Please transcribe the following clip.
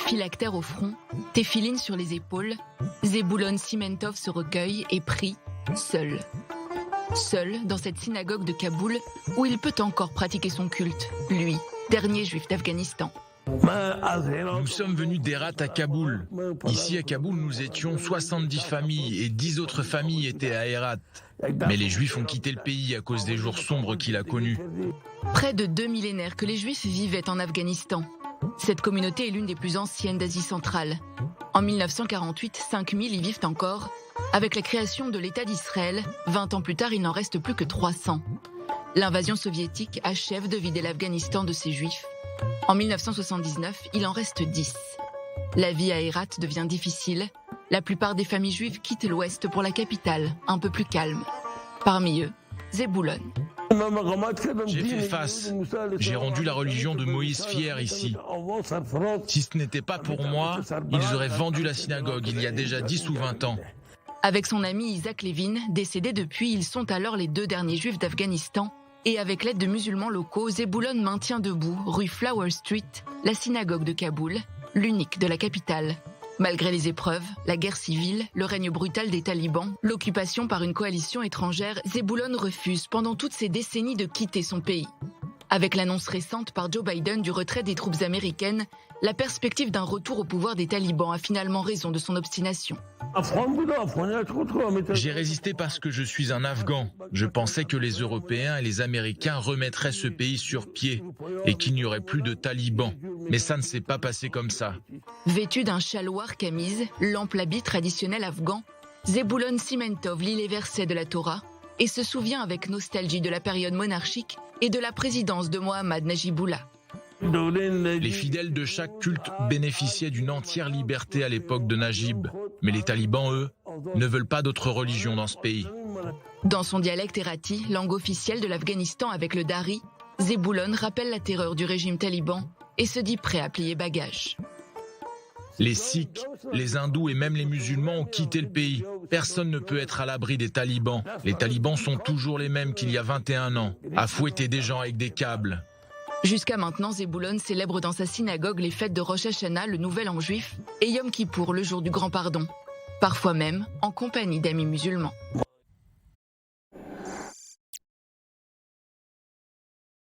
Phylactère au front, téphiline sur les épaules, Zebulon Simentov se recueille et prie, seul. Seul dans cette synagogue de Kaboul où il peut encore pratiquer son culte, lui, dernier juif d'Afghanistan. Nous sommes venus d'Herat à Kaboul. Ici à Kaboul, nous étions 70 familles et 10 autres familles étaient à Herat. Mais les Juifs ont quitté le pays à cause des jours sombres qu'il a connus. Près de 2 millénaires que les Juifs vivaient en Afghanistan. Cette communauté est l'une des plus anciennes d'Asie centrale. En 1948, 5000 y vivent encore. Avec la création de l'État d'Israël, 20 ans plus tard, il n'en reste plus que 300. L'invasion soviétique achève de vider l'Afghanistan de ses Juifs. En 1979, il en reste 10. La vie à Herat devient difficile. La plupart des familles juives quittent l'Ouest pour la capitale, un peu plus calme. Parmi eux, Zebulon. J'ai fait face. J'ai rendu la religion de Moïse fière ici. Si ce n'était pas pour moi, ils auraient vendu la synagogue il y a déjà 10 ou 20 ans. Avec son ami Isaac Levin, décédé depuis, ils sont alors les 2 derniers juifs d'Afghanistan. Et avec l'aide de musulmans locaux, Zebulon maintient debout, rue Flower Street, la synagogue de Kaboul, l'unique de la capitale. Malgré les épreuves, la guerre civile, le règne brutal des talibans, l'occupation par une coalition étrangère, Zebulon refuse pendant toutes ces décennies de quitter son pays. Avec l'annonce récente par Joe Biden du retrait des troupes américaines, la perspective d'un retour au pouvoir des talibans a finalement raison de son obstination. J'ai résisté parce que je suis un Afghan. Je pensais que les Européens et les Américains remettraient ce pays sur pied et qu'il n'y aurait plus de talibans. Mais ça ne s'est pas passé comme ça. Vêtu d'un chaloir camise, l'ample habit traditionnel afghan, Zebulon Simentov lit les versets de la Torah et se souvient avec nostalgie de la période monarchique et de la présidence de Mohammad Najibullah. Les fidèles de chaque culte bénéficiaient d'une entière liberté à l'époque de Najib. Mais les talibans, eux, ne veulent pas d'autre religion dans ce pays. Dans son dialecte hérati, langue officielle de l'Afghanistan avec le dari, Zebulon rappelle la terreur du régime taliban et se dit prêt à plier bagages. Les Sikhs, les hindous et même les musulmans ont quitté le pays. Personne ne peut être à l'abri des talibans. Les talibans sont toujours les mêmes qu'il y a 21 ans, à fouetter des gens avec des câbles. Jusqu'à maintenant, Zebulon célèbre dans sa synagogue les fêtes de Rosh Hashanah, le Nouvel An juif, et Yom Kippour, le jour du Grand Pardon. Parfois même en compagnie d'amis musulmans.